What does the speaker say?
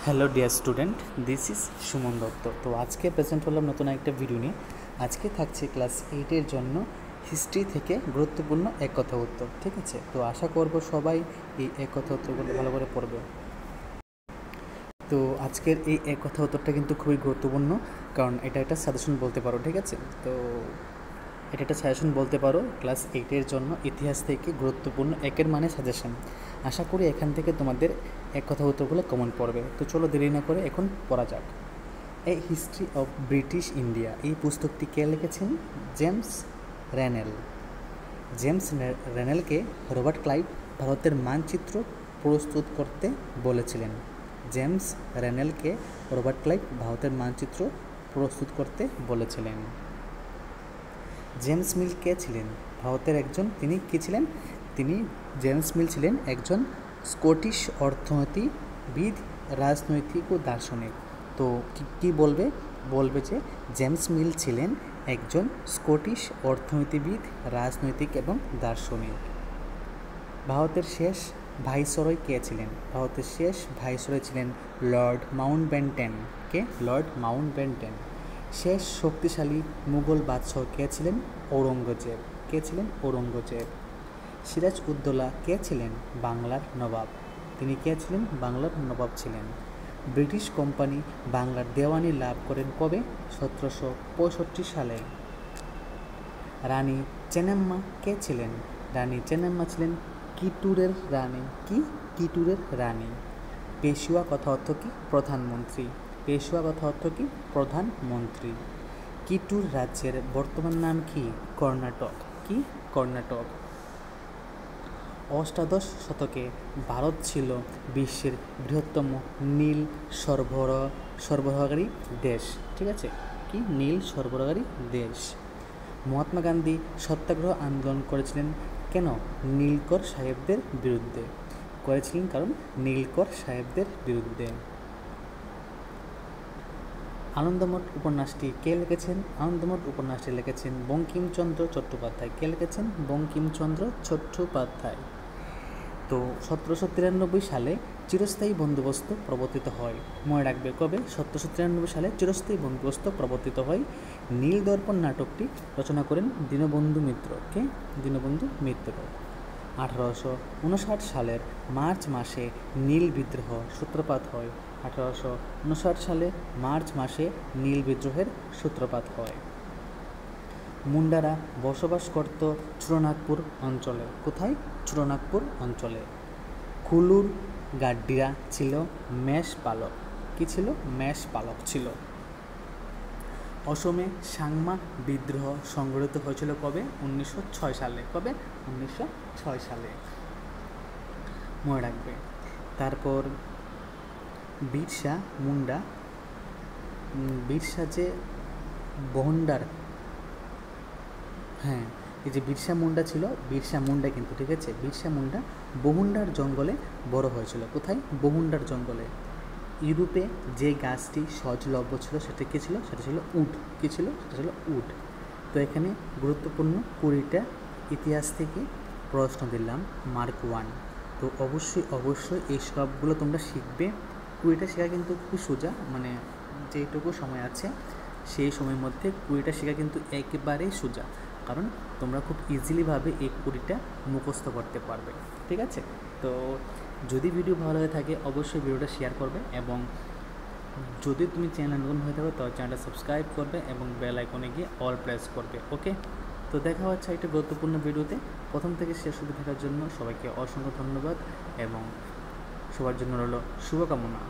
Hello dear student, this is Suman Dutta. তো আজকে present হলাম নতুন একটা ভিডিও নিয়ে। আজকে থাকছে ক্লাস 8-এর জন্য হিস্ট্রি থেকে গুরুত্বপূর্ণ এক কথা উত্তর। ঠিক আছে, তো আশা করব সবাই এই এক কথা উত্তরগুলো ভালো করে পড়বে। তো আজকের এই এক কথা উত্তরটা কিন্তু খুবই গুরুত্বপূর্ণ, কারণ এটা একটা সাজেশন বলতে পারো। ঠিক আছে, তো এটা একটা সাজেশন বলতে পারো ক্লাস 8-এর জন্য ইতিহাস থেকে গুরুত্বপূর্ণ একের মানে সাজেশন। আশা করি এখান থেকে তোমাদের এক কথা উত্তরগুলো কমন পড়বে। তো চলো দেরি না করে এখন পড়া যাক। A history of British India, এই পুস্তকটি কে লিখেছেন? জেমস রেনেল। জেমস রেনেলকে রবার্ট ক্লাইভ ভারতের মানচিত্র প্রস্তুত করতে বলেছিলেন। জেমস রেনেলকে রবার্ট ক্লাইভ ভারতের মানচিত্র প্রস্তুত করতে বলেছিলেন। জেমস মিল কে ছিলেন? ভারতের একজন, তিনি কী ছিলেন? জেমস মিল ছিলেন একজন স্কটিশ অর্থনীতিবিদ, রাজনৈতিক ও দার্শনিক। তো কী বলবে যে জেমস মিল ছিলেন একজন স্কটিশ অর্থনীতিবিদ, রাজনৈতিক এবং দার্শনিক। ভারতের শেষ ভাইসরয় কে ছিলেন? ভারতের শেষ ভাইসরয় ছিলেন লর্ড মাউন্টব্যাটেন। কে? Lord Mountbatten. শেষ শক্তিশালী মুঘল বাদশাহ কে ছিলেন? ঔরঙ্গজেব। কে ছিলেন? ঔরঙ্গজেব। সিরাজ উদ্দৌলা কে ছিলেন? বাংলার নবাব। তিনি কে ছিলেন? বাংলার নবাব ছিলেন। ব্রিটিশ কোম্পানি বাংলার দেওয়ানি লাভ করেন কবে? 1765 সালে। রানী চেন্নাম্মা কে ছিলেন? রানী চেন্নাম্মা ছিলেন কিটুরের রানী। কি? কিটুরের রানী। পেশোয়া কথা অর্থ কি? প্রধানমন্ত্রী। পেশোয়া কথা অর্থ কি? প্রধানমন্ত্রী। কিটুর রাজ্যের বর্তমান নাম কি? কর্ণাটক। কি? কর্ণাটক। অষ্টাদশ শতকে ভারত ছিল বিশ্বের বৃহত্তম নীল সরবরাহকারী দেশ। ঠিক আছে, কি? নীল সরবরাহকারী দেশ। মহাত্মা গান্ধী সত্যাগ্রহ আন্দোলন করেছিলেন কেন? নীলকর সাহেবদের বিরুদ্ধে করেছিলেন, কারণ নীলকর সাহেবদের বিরুদ্ধে। আনন্দমঠ উপন্যাসটি কে লিখেছেন? আনন্দমঠ উপন্যাসটি লিখেছেন বঙ্কিমচন্দ্র চট্টোপাধ্যায়। কে লিখেছেন? বঙ্কিমচন্দ্র চট্টোপাধ্যায়। তো 1793 সালে চিরস্থায়ী বন্দোবস্ত প্রবর্তিত হয়। মনে রাখবে কবে? 1793 সালে চিরস্থায়ী বন্দোবস্ত প্রবর্তিত হয়। নীলদর্পণ নাটকটি রচনা করেন দীনবন্ধু মিত্র। কে? দীনবন্ধু মিত্র। 1859 সালের মার্চ মাসে নীল বিদ্রোহ সূত্রপাত হয়। 1859 সালে মার্চ মাসে নীল বিদ্রোহের সূত্রপাত হয়। মুন্ডারা বসবাস করত চুরনাগপুর অঞ্চলে। কোথায়? চুরনাগপুর অঞ্চলে। কুলুর গাড্ডিরা ছিল মেষ পালক। কি ছিল? মেষ পালক ছিল। অসমে সাংমা বিদ্রোহ সংঘটিত হয়েছিল কবে? 1906 সালে। কবে? 1906 সালে। মনে রাখবে। তারপর বিরসা মুন্ডা, বিরসা যে বহুন্ডার, হ্যাঁ, এই যে বিরসা মুন্ডা ছিল, বিরসা মুন্ডা কিন্তু, ঠিক আছে, বিরসা মুন্ডা বহুন্ডার জঙ্গলে বড় হয়েছিল। কোথায়? বহুন্ডার জঙ্গলে। ইউরোপে যে গাছটি সহজলভ্য ছিল সেটা কী ছিল? সেটা ছিল উড। কী ছিল? সেটা ছিল উড। তো এখানে গুরুত্বপূর্ণ 20টা ইতিহাস থেকে প্রশ্ন দিলাম, মার্ক 1। তো অবশ্যই এই সবগুলো তোমরা শিখবে। 20টা শেখা কিন্তু খুব সোজা, মানে যেটুকু সময় আছে সেই সময়ের মধ্যে 20টা শেখা কিন্তু একেবারেই সোজা, কারণ তোমরা খুব ইজিলিভাবে এই 20টা মুখস্থ করতে পারবে। ঠিক আছে, তো যদি ভিডিও ভালো হয়ে থাকে অবশ্যই ভিডিওটা শেয়ার করবে, এবং যদি তুমি চ্যানেল নতুন হয়ে থাকো তাহলে চ্যানেলটা সাবস্ক্রাইব করবে এবং বেল আইকনে গিয়ে অল প্রেস করবে। ওকে, তো দেখা হচ্ছে একটা গুরুত্বপূর্ণ ভিডিওতে। প্রথম থেকে শেষ অবধি দেখার জন্য সবাইকে অসংখ্য ধন্যবাদ এবং সবার জন্য রইল শুভকামনা।